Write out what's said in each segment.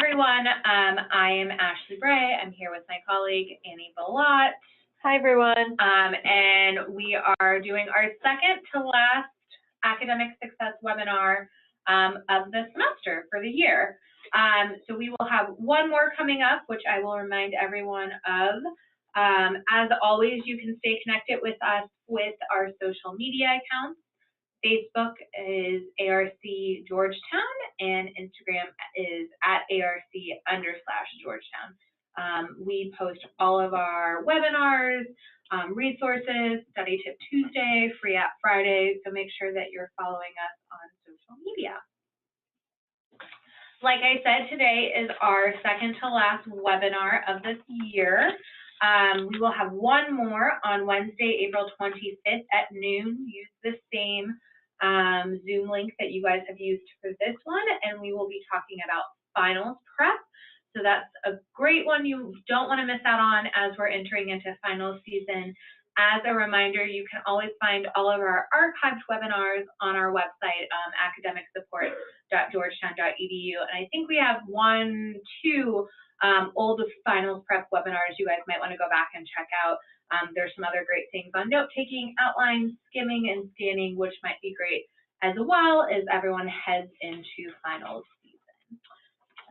everyone. I am Ashley Bray. I'm here with my colleague, Annie Balot. Hi, everyone. And we are doing our second to last academic success webinar of the semester for the year. So we will have one more coming up, which I will remind everyone of. As always, you can stay connected with us with our social media accounts. Facebook is ARC Georgetown, and Instagram is at @ARC_Georgetown. We post all of our webinars, resources, Study Tip Tuesday, Free App Friday, so make sure that you're following us on social media. Like I said, today is our second to last webinar of this year. We will have one more on Wednesday, April 25th at noon. Use the same Zoom link that you guys have used for this one, and we will be talking about finals prep. So that's a great one you don't want to miss out on as we're entering into finals season. As a reminder, you can always find all of our archived webinars on our website, academicsupport.georgetown.edu. And I think we have two old finals prep webinars you guys might want to go back and check out. There's some other great things on note-taking, outlines, skimming, and scanning, which might be great as well as everyone heads into finals season.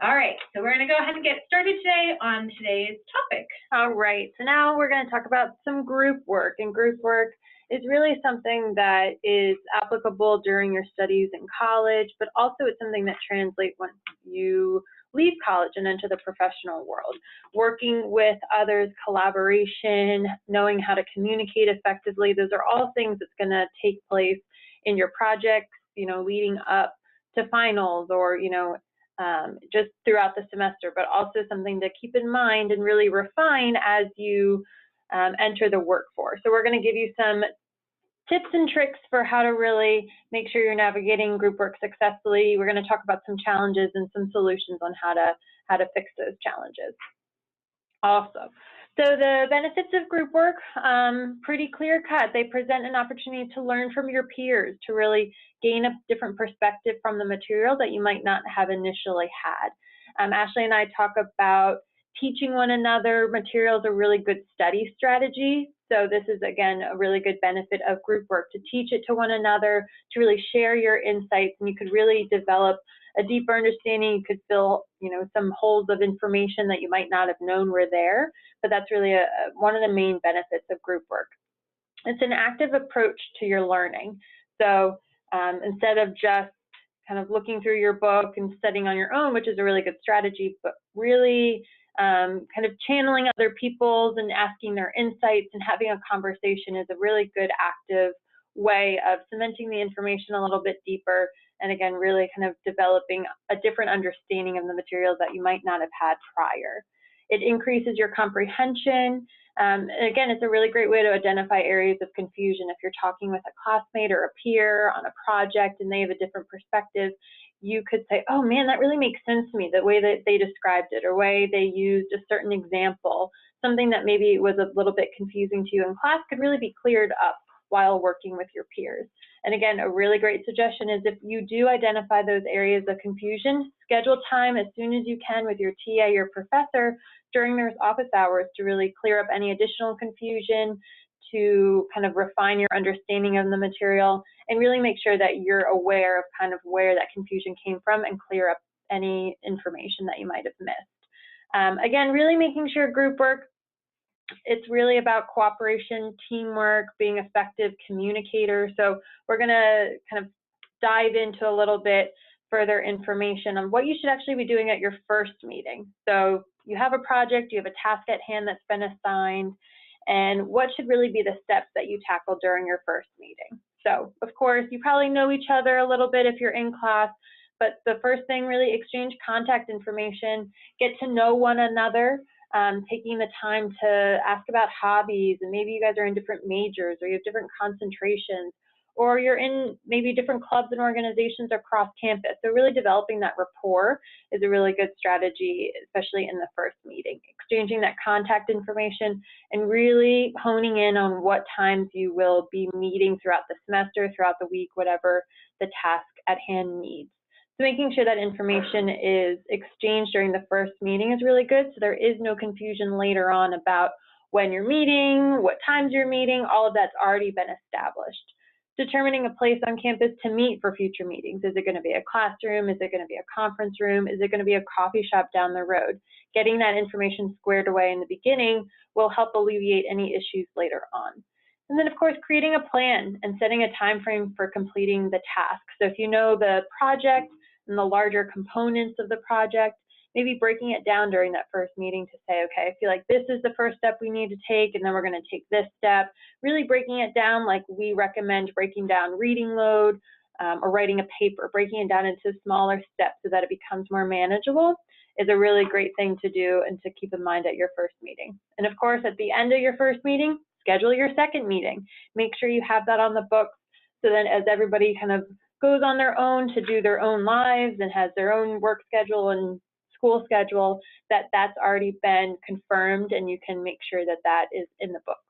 All right, so we're going to go ahead and get started today on today's topic. All right, so now we're going to talk about some group work, and group work is really something that is applicable during your studies in college, but also it's something that translates when you leave college and into the professional world. Working with others, collaboration, knowing how to communicate effectively, those are all things that's going to take place in your projects, leading up to finals or, just throughout the semester, but also something to keep in mind and really refine as you enter the workforce. So we're going to give you some tips and tricks for how to really make sure you're navigating group work successfully. We're going to talk about some challenges and some solutions on how to fix those challenges. Awesome. So the benefits of group work, pretty clear cut. They present an opportunity to learn from your peers, to really gain a different perspective from the material that you might not have initially had. Ashley and I talk about teaching one another. Materials are really good study strategy. So this is, again, a really good benefit of group work, to teach it to one another, to really share your insights, and you could really develop a deeper understanding. You could fill, some holes of information that you might not have known were there, but that's really one of the main benefits of group work. It's an active approach to your learning. So instead of just kind of looking through your book and studying on your own, which is a really good strategy, but really kind of channeling other people's and asking their insights and having a conversation is a really good active way of cementing the information a little bit deeper, and again, really kind of developing a different understanding of the materials that you might not have had prior. It increases your comprehension. Again, it's a really great way to identify areas of confusion. If you're talking with a classmate or a peer on a project and they have a different perspective, you could say, oh man, that really makes sense to me, the way that they described it, or way they used a certain example. Something that maybe was a little bit confusing to you in class could really be cleared up while working with your peers. And again, a really great suggestion is, if you do identify those areas of confusion, schedule time as soon as you can with your TA, your professor, during their office hours to really clear up any additional confusion, to kind of refine your understanding of the material, and really make sure that you're aware of kind of where that confusion came from and clear up any information that you might have missed. Again, really making sure group work, it's really about cooperation, teamwork, being effective communicators. So we're going to kind of dive into a little bit further information on what you should actually be doing at your first meeting. So you have a project, you have a task at hand that's been assigned, and what should really be the steps that you tackle during your first meeting. So, of course, you probably know each other a little bit if you're in class, but the first thing, really exchange contact information, get to know one another, taking the time to ask about hobbies, and maybe you guys are in different majors, or you have different concentrations, or you're in maybe different clubs and organizations across campus. So really developing that rapport is a really good strategy, especially in the first meeting. Exchanging that contact information and really honing in on what times you will be meeting throughout the semester, throughout the week, whatever the task at hand needs. So making sure that information is exchanged during the first meeting is really good, so there is no confusion later on about when you're meeting, what times you're meeting, all of that's already been established. Determining a place on campus to meet for future meetings. Is it going to be a classroom? Is it going to be a conference room? Is it going to be a coffee shop down the road? Getting that information squared away in the beginning will help alleviate any issues later on. And then, of course, creating a plan and setting a time frame for completing the task. So if you know the project and the larger components of the project, maybe breaking it down during that first meeting to say, okay, I feel like this is the first step we need to take, and then we're going to take this step. Really breaking it down like we recommend breaking down reading load or writing a paper, breaking it down into smaller steps so that it becomes more manageable is a really great thing to do and to keep in mind at your first meeting. And of course, at the end of your first meeting, schedule your second meeting. Make sure you have that on the books so then as everybody kind of goes on their own to do their own lives and has their own work schedule and school schedule, that's already been confirmed and you can make sure that that is in the books.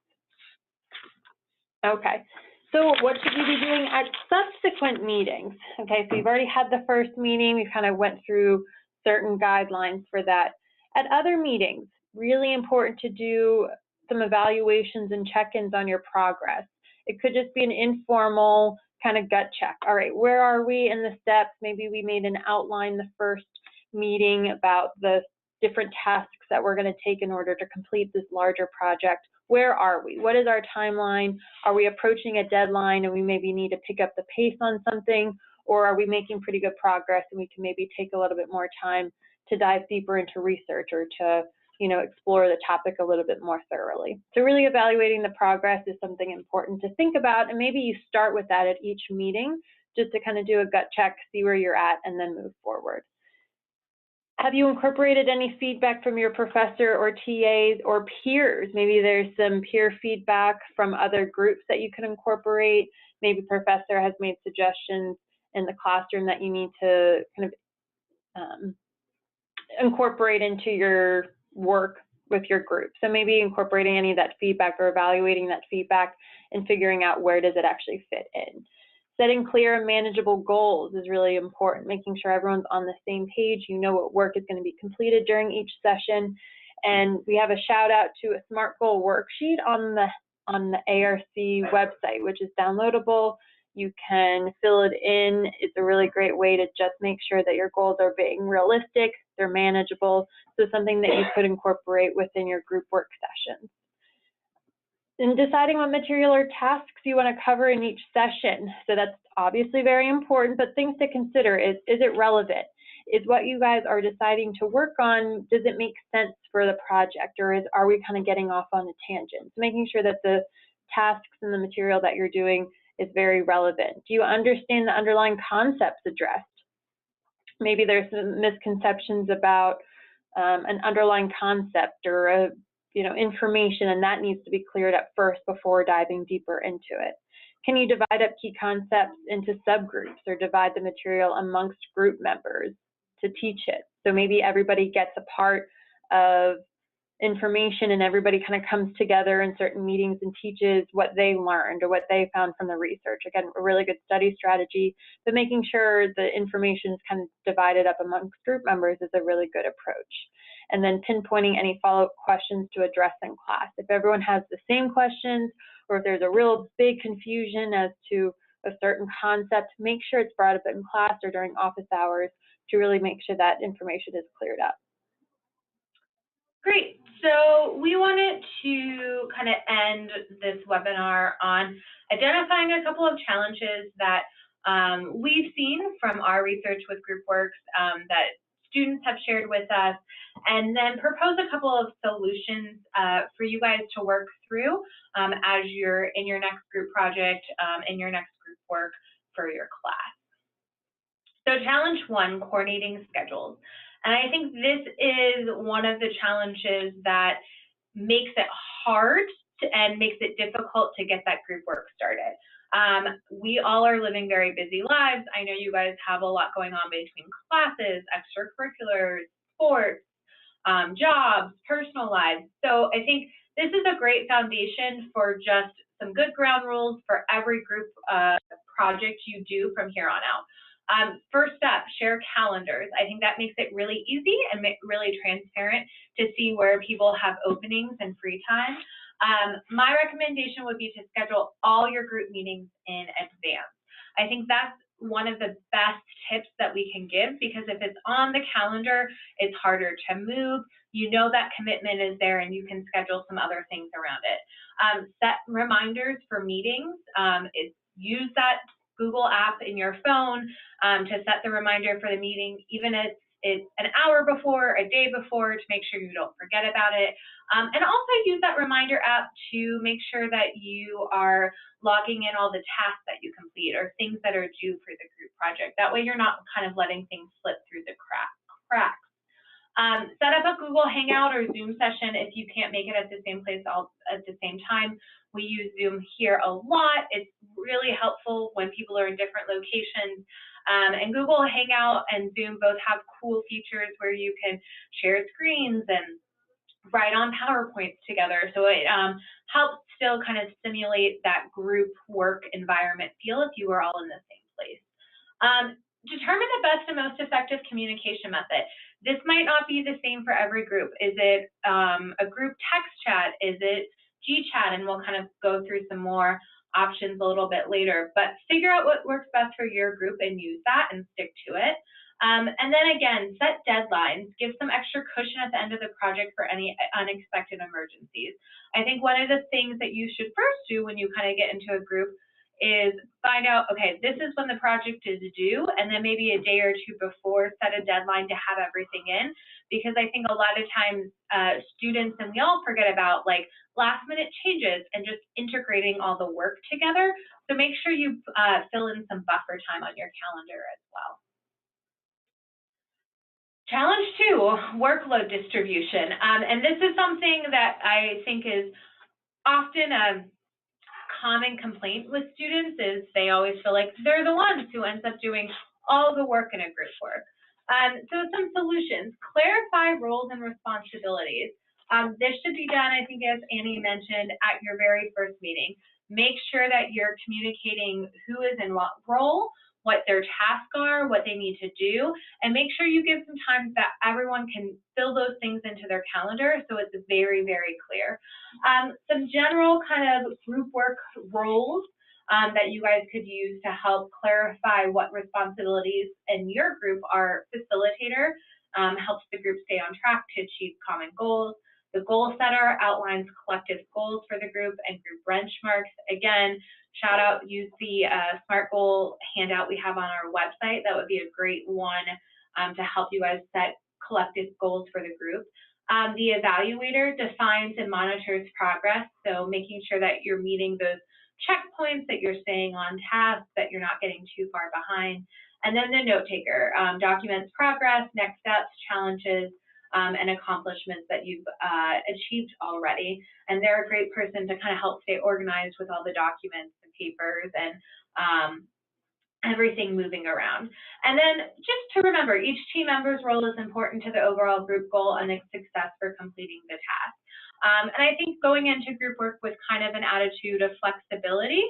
Okay, so what should you be doing at subsequent meetings? Okay, so you've already had the first meeting, we kind of went through certain guidelines for that. At other meetings, really important to do some evaluations and check-ins on your progress. It could just be an informal kind of gut check. All right, where are we in the steps? Maybe we made an outline the first meeting about the different tasks that we're going to take in order to complete this larger project. Where are we? What is our timeline? Are we approaching a deadline and we maybe need to pick up the pace on something? Or are we making pretty good progress and we can maybe take a little bit more time to dive deeper into research or to, explore the topic a little bit more thoroughly? So really evaluating the progress is something important to think about, and maybe you start with that at each meeting just to kind of do a gut check, see where you're at, and then move forward. Have you incorporated any feedback from your professor or TAs or peers? Maybe there's some peer feedback from other groups that you can incorporate. Maybe professor has made suggestions in the classroom that you need to kind of incorporate into your work with your group. So maybe incorporating any of that feedback or evaluating that feedback and figuring out where does it actually fit in. Setting clear and manageable goals is really important, making sure everyone's on the same page, you know what work is going to be completed during each session. And we have a shout out to a SMART goal worksheet on the ARC website, which is downloadable. You can fill it in. It's a really great way to just make sure that your goals are being realistic, they're manageable, so something that you could incorporate within your group work sessions. And deciding what material or tasks you want to cover in each session. So that's obviously very important, but things to consider is it relevant? Is what you guys are deciding to work on, does it make sense for the project, or are we kind of getting off on a tangent? So making sure that the tasks and the material that you're doing is very relevant. Do you understand the underlying concepts addressed? Maybe there's some misconceptions about an underlying concept or information, and that needs to be cleared up first before diving deeper into it. Can you divide up key concepts into subgroups or divide the material amongst group members to teach it? So maybe everybody gets a part of information and everybody kind of comes together in certain meetings and teaches what they learned or what they found from the research. Again, a really good study strategy, but making sure the information is kind of divided up amongst group members is a really good approach. And then pinpointing any follow-up questions to address in class. If everyone has the same questions or if there's a real big confusion as to a certain concept, make sure it's brought up in class or during office hours to really make sure that information is cleared up. Great. So we wanted to kind of end this webinar on identifying a couple of challenges that we've seen from our research with GroupWorks that students have shared with us, and then propose a couple of solutions for you guys to work through as you're in your next group project, in your next group work for your class. So challenge one, coordinating schedules. And I think this is one of the challenges that makes it hard and makes it difficult to get that group work started. We all are living very busy lives. I know you guys have a lot going on between classes, extracurriculars, sports, jobs, personal lives. So I think this is a great foundation for just some good ground rules for every group project you do from here on out. First up, share calendars. I think that makes it really easy and really transparent to see where people have openings and free time. My recommendation would be to schedule all your group meetings in advance. I think that's one of the best tips that we can give, because if it's on the calendar, it's harder to move. You know that commitment is there, and you can schedule some other things around it. Set reminders for meetings. Use that Google app in your phone to set the reminder for the meeting, even if it's an hour before, a day before, to make sure you don't forget about it. And also use that reminder app to make sure that you are logging in all the tasks that you complete or things that are due for the group project. That way you're not kind of letting things slip through the cracks. Set up a Google Hangout or Zoom session if you can't make it at the same place all at the same time. We use Zoom here a lot. It's really helpful when people are in different locations. And Google Hangout and Zoom both have cool features where you can share screens and write on PowerPoints together. So it helps still kind of simulate that group work environment feel if you were all in the same place. Determine the best and most effective communication method. This might not be the same for every group. Is it a group text chat? Is it GChat? And we'll kind of go through some more options a little bit later, but figure out what works best for your group and use that and stick to it. And then again, set deadlines, give some extra cushion at the end of the project for any unexpected emergencies. I think one of the things that you should first do when you kind of get into a group is find out, okay, this is when the project is due, and then maybe a day or two before set a deadline to have everything in, because I think a lot of times students, and we all forget about like last minute changes and just integrating all the work together. So make sure you fill in some buffer time on your calendar as well. Challenge 2, workload distribution. And this is something that I think is often a common complaint with students, is they always feel like they're the ones who ends up doing all the work in a group work. So some solutions: clarify roles and responsibilities. This should be done, I think, as Annie mentioned, at your very first meeting. Make sure that you're communicating who is in what role, what their tasks are, what they need to do, and make sure you give some time that everyone can fill those things into their calendar so it's very, very clear. Some general kind of group work roles that you guys could use to help clarify what responsibilities in your group are: facilitator, helps the group stay on track to achieve common goals. The goal setter outlines collective goals for the group and group benchmarks. Again, shout out, use the SMART goal handout we have on our website. That would be a great one to help you guys set collective goals for the group. The evaluator defines and monitors progress, so making sure that you're meeting those checkpoints, that you're staying on task, that you're not getting too far behind. And then the note taker documents progress, next steps, challenges, and accomplishments that you've achieved already. And they're a great person to kind of help stay organized with all the documents and papers and everything moving around. And then just to remember, each team member's role is important to the overall group goal and its success for completing the task. And I think going into group work with kind of an attitude of flexibility,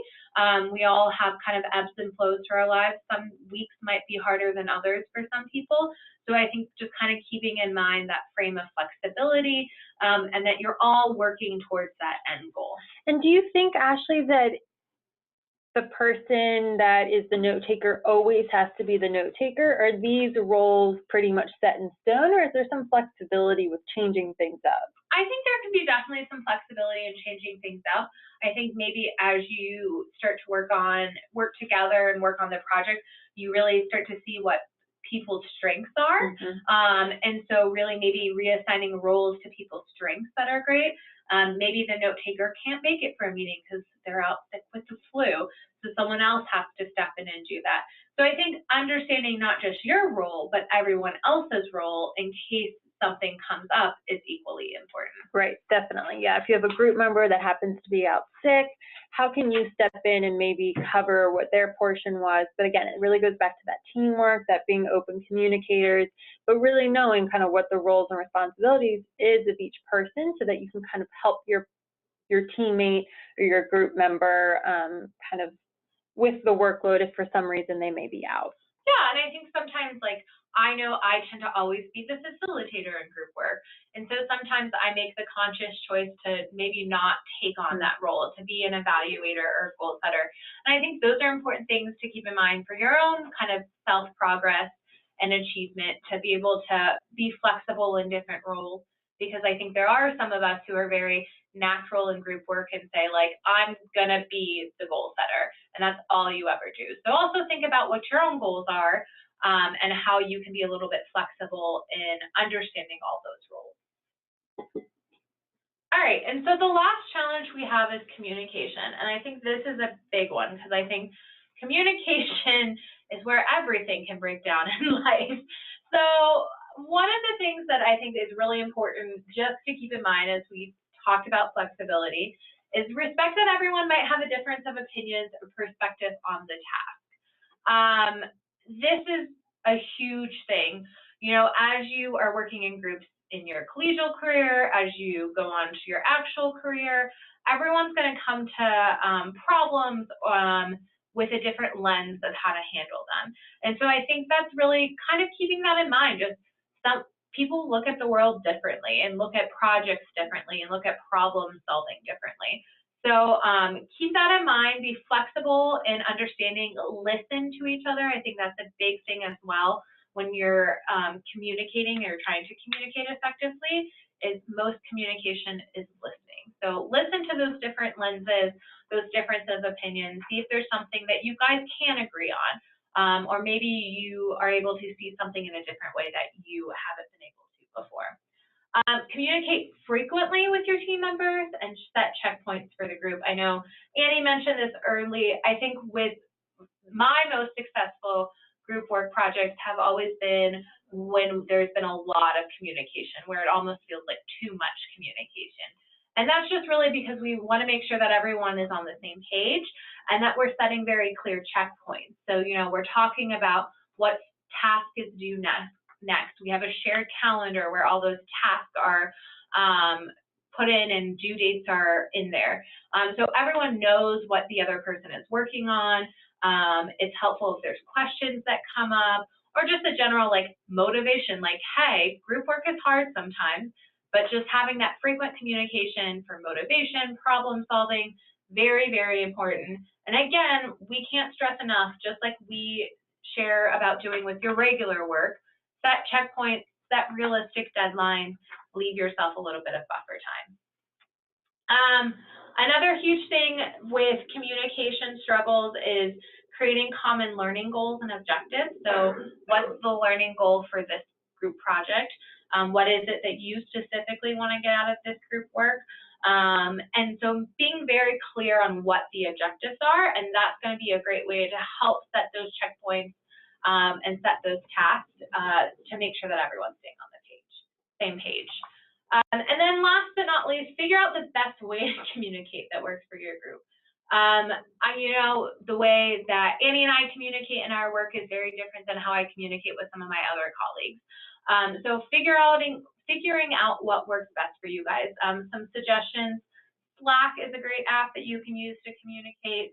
we all have kind of ebbs and flows to our lives. Some weeks might be harder than others for some people. So I think just kind of keeping in mind that frame of flexibility and that you're all working towards that end goal. And do you think, Ashley, that the person that is the note taker always has to be the note taker? Are these roles pretty much set in stone, or is there some flexibility with changing things up? I think there can be definitely some flexibility in changing things up. I think maybe as you start to work together and work on the project, you really start to see what people's strengths are. And so really maybe reassigning roles to people's strengths that are great. Maybe the note taker can't make it for a meeting because they're out sick with the flu, so someone else has to step in and do that. So I think understanding not just your role, but everyone else's role in case something comes up is equally important. Right, definitely. Yeah, if you have a group member that happens to be out sick, how can you step in and maybe cover what their portion was? But again, it really goes back to that teamwork, that being open communicators, but really knowing kind of what the roles and responsibilities is of each person so that you can kind of help your teammate or your group member kind of with the workload if for some reason they may be out. Yeah, and I think sometimes, like, I know I tend to always be the facilitator in group work. And so sometimes I make the conscious choice to maybe not take on that role, to be an evaluator or goal setter. And I think those are important things to keep in mind for your own kind of self-progress and achievement, to be able to be flexible in different roles. Because I think there are some of us who are very natural in group work and say, like, I'm gonna be the goal setter, and that's all you ever do. So also think about what your own goals are, and how you can be a little bit flexible in understanding all those roles. All right, and so the last challenge we have is communication, and I think this is a big one because I think communication is where everything can break down in life. So one of the things that I think is really important just to keep in mind as we talked about flexibility is respect that everyone might have a difference of opinions or perspective on the task. This is a huge thing. You know, as you are working in groups in your collegial career, as you go on to your actual career, everyone's going to come to problems with a different lens of how to handle them. And so I think that's really kind of keeping that in mind. Just some people look at the world differently and look at projects differently and look at problem solving differently. So keep that in mind, be flexible in understanding, listen to each other. I think that's a big thing as well when you're communicating or trying to communicate effectively, is most communication is listening. So listen to those different lenses, those differences of opinions, see if there's something that you guys can agree on, or maybe you are able to see something in a different way that you haven't been able to before. Communicate frequently with your team members and set checkpoints for the group. I know Annie mentioned this early. I think with my most successful group work projects have always been when there's been a lot of communication, where it almost feels like too much communication. And that's just really because we want to make sure that everyone is on the same page and that we're setting very clear checkpoints. So, you know, we're talking about what task is due next. We have a shared calendar where all those tasks are put in and due dates are in there. So everyone knows what the other person is working on. It's helpful if there's questions that come up, or just a general like motivation, like, hey, group work is hard sometimes, but just having that frequent communication for motivation, problem solving, very, very important. And again, we can't stress enough, just like we share about doing with your regular work, set checkpoints, set realistic deadlines, leave yourself a little bit of buffer time. Another huge thing with communication struggles is creating common learning goals and objectives. So what's the learning goal for this group project? What is it that you specifically want to get out of this group work? And so being very clear on what the objectives are, and that's going to be a great way to help set those checkpoints and set those tasks to make sure that everyone's staying on the same page. And then last but not least, figure out the best way to communicate that works for your group. You know, the way that Annie and I communicate in our work is very different than how I communicate with some of my other colleagues. So figuring out what works best for you guys. Some suggestions: Slack is a great app that you can use to communicate.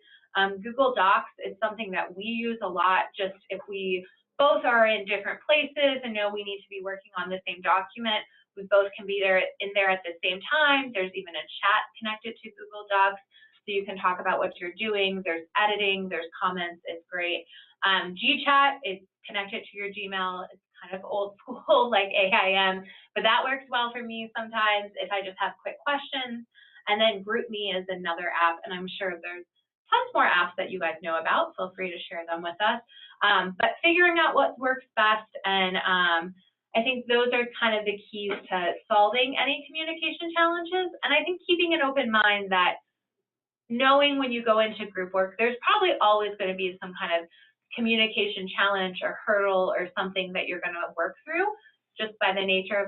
Google Docs is something that we use a lot, just if we both are in different places and know we need to be working on the same document, we both can be in there at the same time. There's even a chat connected to Google Docs, so you can talk about what you're doing. There's editing, there's comments, it's great. Gchat is connected to your Gmail. It's kind of old school, like AIM, but that works well for me sometimes if I just have quick questions. And then GroupMe is another app, and I'm sure there's tons more apps that you guys know about. Feel free to share them with us. But figuring out what works best, and I think those are kind of the keys to solving any communication challenges. And I think keeping an open mind that knowing when you go into group work, there's probably always going to be some kind of communication challenge or hurdle or something that you're going to work through, just by the nature of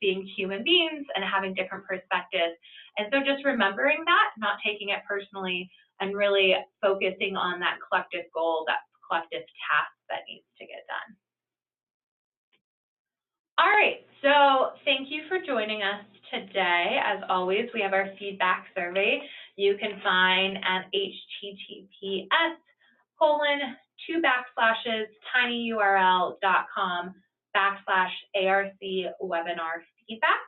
being human beings and having different perspectives. And so just remembering that, not taking it personally, and really focusing on that collective goal, that collective task that needs to get done. All right, so thank you for joining us today. As always, we have our feedback survey you can find at https:// tinyurl.com/ARC webinar feedback.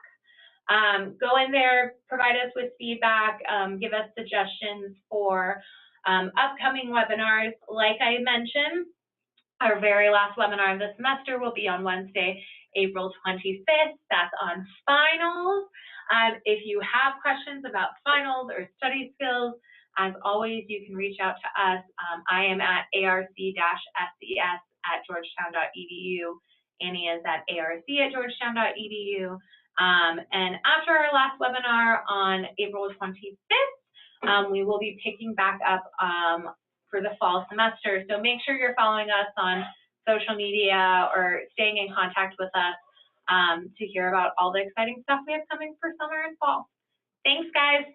Go in there, provide us with feedback, give us suggestions for upcoming webinars. Like I mentioned, our very last webinar of the semester will be on Wednesday, April 25th. That's on finals. If you have questions about finals or study skills, as always, you can reach out to us. I am at arc-ses@georgetown.edu. Annie is at arc@georgetown.edu. And after our last webinar on April 25th, we will be picking back up for the fall semester. So make sure you're following us on social media or staying in contact with us to hear about all the exciting stuff we have coming for summer and fall. Thanks, guys.